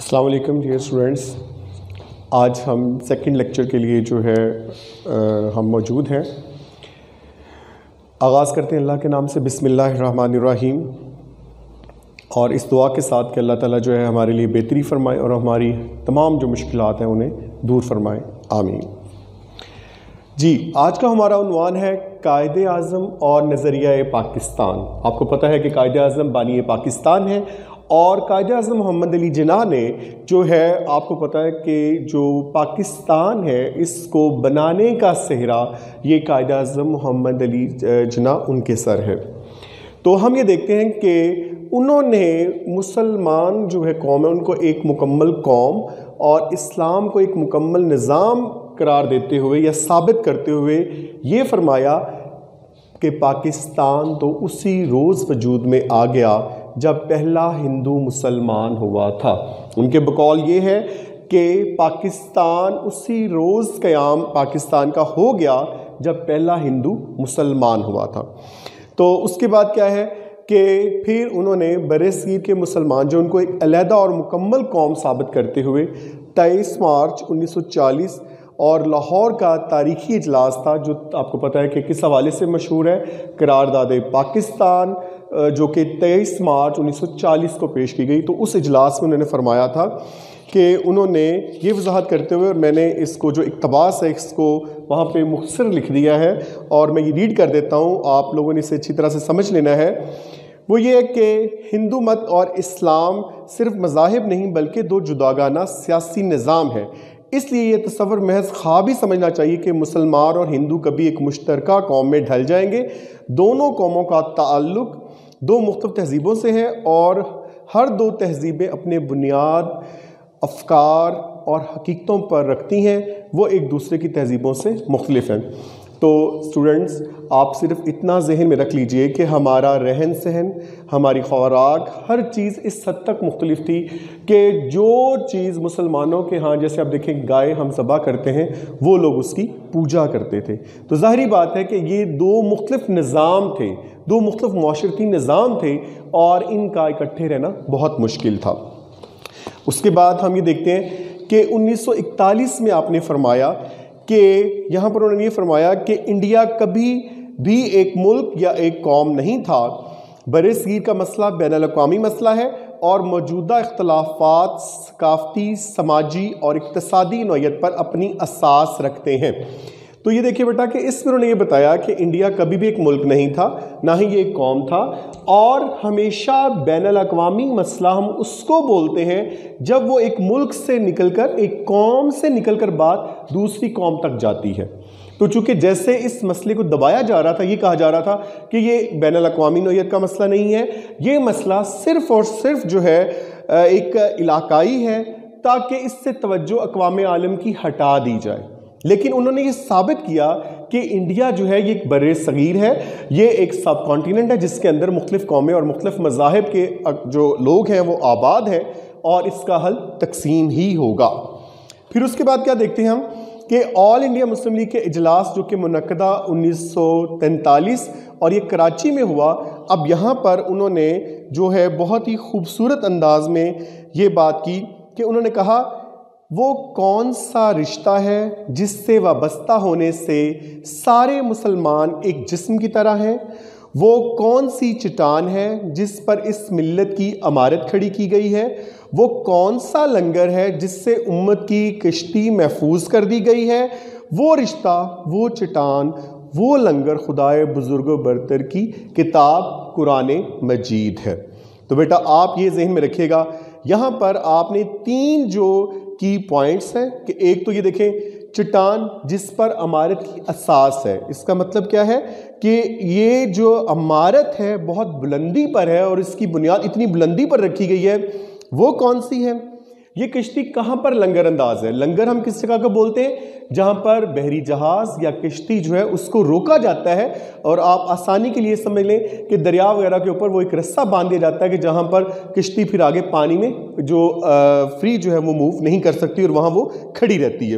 السلام علیکم dear students, آج ہم سیکنڈ لیکچر کے لیے جو ہے ہم موجود ہیں۔ آغاز کرتے ہیں اللہ کے نام سے، بسم اللہ الرحمن الرحیم، اور اس دعا کے ساتھ کہ اللہ تعالیٰ جو ہے ہمارے لیے بہتری فرمائے اور ہماری تمام جو مشکلات ہیں انہیں دور فرمائے، آمین۔ جی، آج کا ہمارا عنوان ہے قائد اعظم اور نظریہ پاکستان۔ آپ کو پتہ ہے کہ قائد اعظم بانی پاکستان ہے، اور قائد اعظم محمد علی جناح نے جو ہے، آپ کو پتہ ہے کہ جو پاکستان ہے اس کو بنانے کا سہرا یہ قائد اعظم محمد علی جناح ان کے سر ہے۔ تو ہم یہ دیکھتے ہیں کہ انہوں نے مسلمان جو ہے قوم ہے ان کو ایک مکمل قوم اور اسلام کو ایک مکمل نظام قرار دیتے ہوئے یا ثابت کرتے ہوئے یہ فرمایا کہ پاکستان تو اسی روز وجود میں آ گیا جب پہلا ہندو مسلمان ہوا تھا۔ ان کے بقول یہ ہے کہ پاکستان اسی روز قیام پاکستان کا ہو گیا جب پہلا ہندو مسلمان ہوا تھا۔ تو اس کے بعد کیا ہے کہ پھر انہوں نے برصغیر کے مسلمان جو ان کو ایک علیحدہ اور مکمل قوم ثابت کرتے ہوئے 23 مارچ 1940 اور لاہور کا تاریخی اجلاس تھا، جو آپ کو پتہ ہے کہ کس حوالے سے مشہور ہے، قرارداد پاکستان، جو کہ 23 مارچ 1940 کو پیش کی گئی۔ تو اس اجلاس میں انہوں نے فرمایا تھا کہ انہوں نے یہ وضاحت کرتے ہوئے، اور میں نے اس کو جو اقتباس ہے اس کو وہاں پہ مختصر لکھ دیا ہے اور میں یہ ریڈ کر دیتا ہوں، آپ لوگوں نے اسے اچھی طرح سے سمجھ لینا ہے۔ وہ یہ ہے کہ ہندو مت اور اسلام صرف مذاہب نہیں بلکہ دو جداگانہ سیاسی نظام ہے، اس لیے یہ تصور محض خواب ہی سمجھنا چاہیے کہ مسلمان اور ہندو کبھی ایک مشترکہ قوم میں ڈھل جائیں گے۔ دونوں قوموں کا تعلق دو مختلف تہذیبوں سے ہے اور ہر دو تہذیبیں اپنے بنیاد، افکار اور حقیقتوں پر رکھتی ہیں، وہ ایک دوسرے کی تہذیبوں سے مختلف ہیں۔ تو اسٹوڈنٹس، آپ صرف اتنا ذہن میں رکھ لیجئے کہ ہمارا رہن سہن، ہماری خوراک، ہر چیز اس حد تک مختلف تھی کہ جو چیز مسلمانوں کے ہاں، جیسے آپ دیکھیں گائے ہم ذبح کرتے ہیں، وہ لوگ اس کی پوجا کرتے تھے۔ تو ظاہری بات ہے کہ یہ دو مختلف نظام تھے، دو مختلف معاشرتی نظام تھے، اور ان کا اکٹھے رہنا بہت مشکل تھا۔ اس کے بعد ہم یہ دیکھتے ہیں کہ 1941 میں آپ نے فرمایا کہ یہاں پر انہوں نے یہ فرمایا کہ انڈیا کبھی بھی ایک ملک یا ایک قوم نہیں تھا۔ برصغیر کا مسئلہ بین الاقوامی مسئلہ ہے اور موجودہ اختلافات ثقافتی، سماجی اور اقتصادی نوعیت پر اپنی اساس رکھتے ہیں۔ تو یہ دیکھیے بیٹا کہ اس میں انہوں نے یہ بتایا کہ انڈیا کبھی بھی ایک ملک نہیں تھا، نہ ہی یہ ایک قوم تھا، اور ہمیشہ بین الاقوامی مسئلہ ہم اس کو بولتے ہیں جب وہ ایک ملک سے نکل کر، ایک قوم سے نکل کر بات دوسری قوم تک جاتی ہے۔ تو چونکہ جیسے اس مسئلے کو دبایا جا رہا تھا، یہ کہا جا رہا تھا کہ یہ بین الاقوامی نوعیت کا مسئلہ نہیں ہے، یہ مسئلہ صرف اور صرف جو ہے ایک علاقائی ہے، تاکہ اس سے توجہ اقوام عالم کی ہٹا دی جائے۔ لیکن انہوں نے یہ ثابت کیا کہ انڈیا جو ہے یہ ایک بر صغیر ہے، یہ ایک سب کانٹیننٹ ہے جس کے اندر مختلف قومیں اور مختلف مذاہب کے جو لوگ ہیں وہ آباد ہیں، اور اس کا حل تقسیم ہی ہوگا۔ پھر اس کے بعد کیا دیکھتے ہیں ہم کہ آل انڈیا مسلم لیگ کے اجلاس جو کہ منعقدہ 1943 اور یہ کراچی میں ہوا، اب یہاں پر انہوں نے جو ہے بہت ہی خوبصورت انداز میں یہ بات کی کہ انہوں نے کہا وہ کون سا رشتہ ہے جس سے وابستہ ہونے سے سارے مسلمان ایک جسم کی طرح ہیں؟ وہ کون سی چٹان ہے جس پر اس ملت کی عمارت کھڑی کی گئی ہے؟ وہ کون سا لنگر ہے جس سے امت کی کشتی محفوظ کر دی گئی ہے؟ وہ رشتہ، وہ چٹان، وہ لنگر خدائے بزرگ و برتر کی کتاب قرآن مجید ہے۔ تو بیٹا آپ یہ ذہن میں رکھیے گا، یہاں پر آپ نے تین جو کی پوائنٹس ہیں کہ ایک تو یہ دیکھیں چٹان جس پر عمارت کی اساس ہے، اس کا مطلب کیا ہے کہ یہ جو عمارت ہے بہت بلندی پر ہے اور اس کی بنیاد اتنی بلندی پر رکھی گئی ہے، وہ کون سی ہے؟ یہ کشتی کہاں پر لنگر انداز ہے؟ لنگر ہم کس جگہ کو بولتے ہیں؟ جہاں پر بحری جہاز یا کشتی جو ہے اس کو روکا جاتا ہے، اور آپ آسانی کے لیے سمجھ لیں کہ دریا وغیرہ کے اوپر وہ ایک رسہ باندھ دیا جاتا ہے کہ جہاں پر کشتی پھر آگے پانی میں جو فری جو ہے وہ موو نہیں کر سکتی اور وہاں وہ کھڑی رہتی ہے،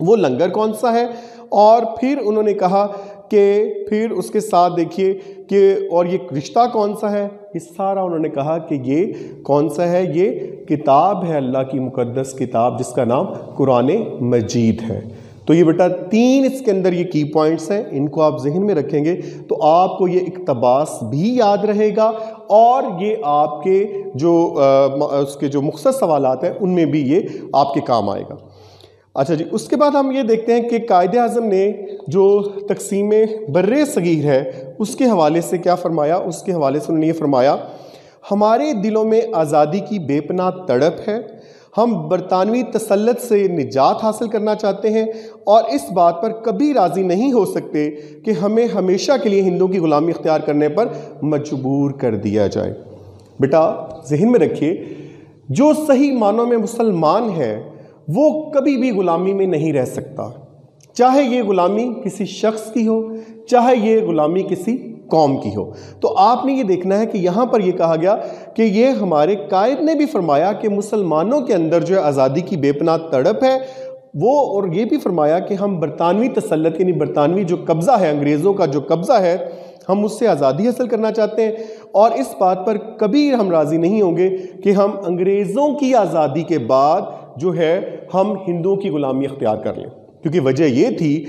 وہ لنگر کون سا ہے؟ اور پھر انہوں نے کہا کہ پھر اس کے ساتھ دیکھیے کہ اور یہ رشتہ کون سا ہے؟ یہ سارا انہوں نے کہا کہ یہ کون سا ہے؟ یہ کتاب ہے اللہ کی مقدس کتاب جس کا نام قرآن مجید ہے۔ تو یہ بیٹا 3 اس کے اندر یہ کی پوائنٹس ہیں، ان کو آپ ذہن میں رکھیں گے تو آپ کو یہ اقتباس بھی یاد رہے گا اور یہ آپ کے جو اس کے جو مختصر سوالات ہیں ان میں بھی یہ آپ کے کام آئے گا۔ اچھا جی، اس کے بعد ہم یہ دیکھتے ہیں کہ قائد اعظم نے جو تقسیم بر صغیر ہے اس کے حوالے سے کیا فرمایا۔ اس کے حوالے سے انہوں نے یہ فرمایا، ہمارے دلوں میں آزادی کی بے پناہ تڑپ ہے، ہم برطانوی تسلط سے نجات حاصل کرنا چاہتے ہیں اور اس بات پر کبھی راضی نہیں ہو سکتے کہ ہمیں ہمیشہ کے لیے ہندوؤں کی غلامی اختیار کرنے پر مجبور کر دیا جائے۔ بیٹا ذہن میں رکھیے، جو صحیح معنوں میں مسلمان ہے وہ کبھی بھی غلامی میں نہیں رہ سکتا، چاہے یہ غلامی کسی شخص کی ہو، چاہے یہ غلامی کسی قوم کی ہو۔ تو آپ نے یہ دیکھنا ہے کہ یہاں پر یہ کہا گیا کہ یہ ہمارے قائد نے بھی فرمایا کہ مسلمانوں کے اندر جو ہے آزادی کی بے پناہ تڑپ ہے وہ، اور یہ بھی فرمایا کہ ہم برطانوی تسلط یعنی برطانوی جو قبضہ ہے، انگریزوں کا جو قبضہ ہے، ہم اس سے آزادی حاصل کرنا چاہتے ہیں اور اس بات پر کبھی ہم راضی نہیں ہوں گے کہ ہم انگریزوں کی آزادی کے بعد جو ہے ہم ہندوؤں کی غلامی اختیار کر لیں، کیونکہ وجہ یہ تھی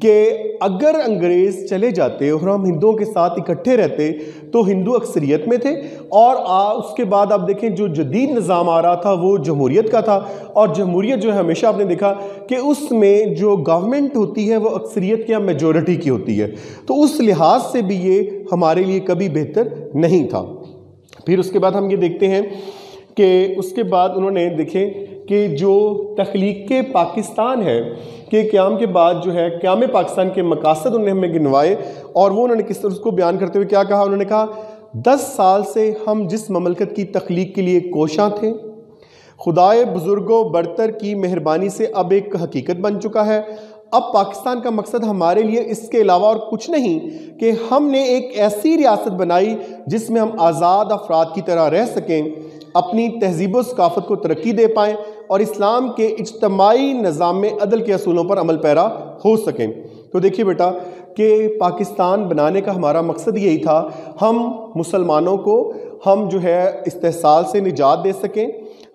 کہ اگر انگریز چلے جاتے اور ہم ہندوؤں کے ساتھ اکٹھے رہتے تو ہندو اکثریت میں تھے اور اس کے بعد آپ دیکھیں جو جدید نظام آ رہا تھا وہ جمہوریت کا تھا، اور جمہوریت جو ہے ہمیشہ آپ نے دیکھا کہ اس میں جو گورنمنٹ ہوتی ہے وہ اکثریت کی یا میجورٹی کی ہوتی ہے، تو اس لحاظ سے بھی یہ ہمارے لیے کبھی بہتر نہیں تھا۔ پھر اس کے بعد ہم یہ دیکھتے ہیں کہ اس کے بعد انہوں نے دیکھیں کہ جو تخلیق پاکستان ہے کہ قیام کے بعد جو ہے قیام پاکستان کے مقاصد انہوں نے ہمیں گنوائے، اور وہ انہوں نے کس طرح اس کو بیان کرتے ہوئے کیا کہا۔ انہوں نے کہا 10 سال سے ہم جس مملکت کی تخلیق کے لیے کوشاں تھے، خدائے بزرگ و برتر کی مہربانی سے اب ایک حقیقت بن چکا ہے۔ اب پاکستان کا مقصد ہمارے لیے اس کے علاوہ اور کچھ نہیں کہ ہم نے ایک ایسی ریاست بنائی جس میں ہم آزاد افراد کی طرح رہ سکیں، اپنی تہذیب و ثقافت کو ترقی دے پائیں اور اسلام کے اجتماعی نظام میں عدل کے اصولوں پر عمل پیرا ہو سکیں۔ تو دیکھیے بیٹا کہ پاکستان بنانے کا ہمارا مقصد یہی تھا، ہم مسلمانوں کو ہم جو ہے استحصال سے نجات دے سکیں،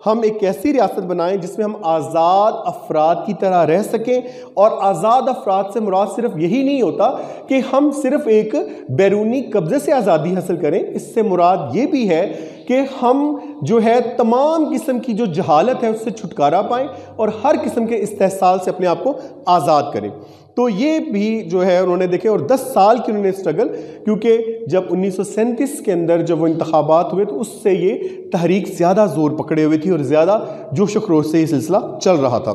ہم ایک ایسی ریاست بنائیں جس میں ہم آزاد افراد کی طرح رہ سکیں، اور آزاد افراد سے مراد صرف یہی نہیں ہوتا کہ ہم صرف ایک بیرونی قبضے سے آزادی حاصل کریں، اس سے مراد یہ بھی ہے کہ ہم جو ہے تمام قسم کی جو جہالت ہے اس سے چھٹکارا پائیں اور ہر قسم کے استحصال سے اپنے آپ کو آزاد کریں۔ تو یہ بھی جو ہے انہوں نے دیکھے، اور 10 سال کی انہوں نے اسٹرگل، کیونکہ جب 1937 کے اندر جب وہ انتخابات ہوئے تو اس سے یہ تحریک زیادہ زور پکڑے ہوئے تھی اور زیادہ جوش و خروش سے یہ سلسلہ چل رہا تھا۔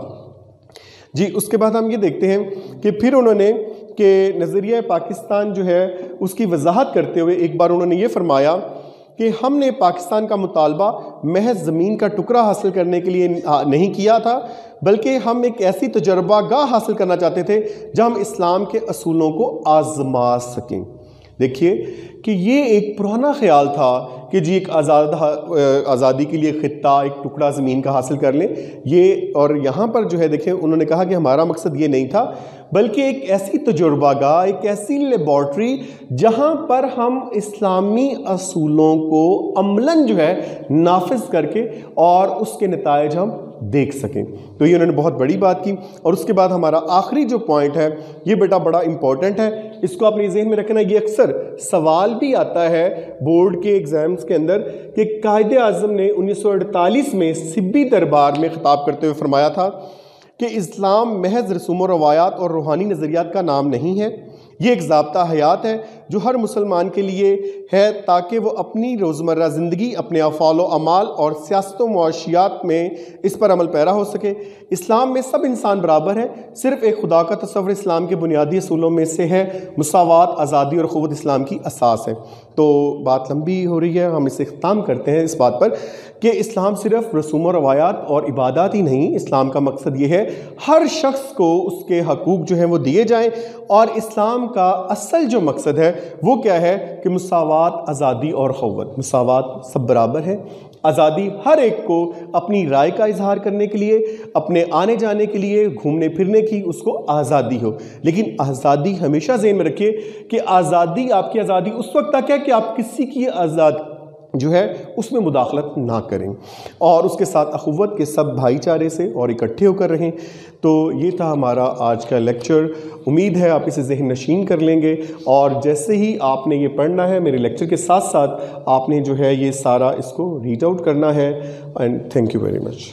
جی اس کے بعد ہم یہ دیکھتے ہیں کہ پھر انہوں نے کہ نظریہ پاکستان جو ہے اس کی وضاحت کرتے ہوئے ایک بار انہوں نے یہ فرمایا کہ ہم نے پاکستان کا مطالبہ محض زمین کا ٹکڑا حاصل کرنے کے لیے نہیں کیا تھا، بلکہ ہم ایک ایسی تجربہ گاہ حاصل کرنا چاہتے تھے جہاں ہم اسلام کے اصولوں کو آزما سکیں۔ دیکھیے کہ یہ ایک پرانا خیال تھا کہ جی ایک آزادی کے لیے خطہ، ایک ٹکڑا زمین کا حاصل کر لیں، یہ، اور یہاں پر جو ہے دیکھیں انہوں نے کہا کہ ہمارا مقصد یہ نہیں تھا، بلکہ ایک ایسی تجربہ گاہ، ایک ایسی لیبارٹری جہاں پر ہم اسلامی اصولوں کو عملاً جو ہے نافذ کر کے اور اس کے نتائج ہم دیکھ سکیں۔ تو یہ انہوں نے بہت بڑی بات کی۔ اور اس کے بعد ہمارا آخری جو پوائنٹ ہے یہ بیٹا بڑا امپورٹنٹ ہے، اس کو آپ نے ذہن میں رکھنا، یہ اکثر سوال بھی آتا ہے بورڈ کے ایگزامز کے اندر کہ قائد اعظم نے 1948 میں سبی دربار میں خطاب کرتے ہوئے فرمایا تھا کہ اسلام محض رسوم و روایات اور روحانی نظریات کا نام نہیں ہے، یہ ایک ضابطہ حیات ہے جو ہر مسلمان کے لیے ہے تاکہ وہ اپنی روزمرہ زندگی، اپنے افعال و اعمال اور سیاست و معاشیات میں اس پر عمل پیرا ہو سکے۔ اسلام میں سب انسان برابر ہیں، صرف ایک خدا کا تصور اسلام کے بنیادی اصولوں میں سے ہے۔ مساوات، آزادی اور اخوت اسلام کی اساس ہے۔ تو بات لمبی ہو رہی ہے، ہم اسے اختتام کرتے ہیں اس بات پر کہ اسلام صرف رسوم و روایات اور عبادات ہی نہیں، اسلام کا مقصد یہ ہے ہر شخص کو اس کے حقوق جو ہیں وہ دیے جائیں، اور اسلام کا اصل جو مقصد ہے وہ کیا ہے کہ مساوات، آزادی اور اخوت۔ مساوات، سب برابر ہیں، آزادی ہر ایک کو اپنی رائے کا اظہار کرنے کے لیے، اپنے آنے جانے کے لیے، گھومنے پھرنے کی اس کو آزادی ہو، لیکن آزادی ہمیشہ ذہن میں رکھیے کہ آزادی، آپ کی آزادی اس وقت تک ہے کہ آپ کسی کی جو ہے اس میں مداخلت نہ کریں، اور اس کے ساتھ اخوت کے سب بھائی چارے سے اور اکٹھے ہو کر رہیں۔ تو یہ تھا ہمارا آج کا لیکچر، امید ہے آپ اسے ذہن نشین کر لیں گے، اور جیسے ہی آپ نے یہ پڑھنا ہے میرے لیکچر کے ساتھ ساتھ آپ نے جو ہے یہ سارا اس کو ریڈ آؤٹ کرنا ہے، and thank you very much.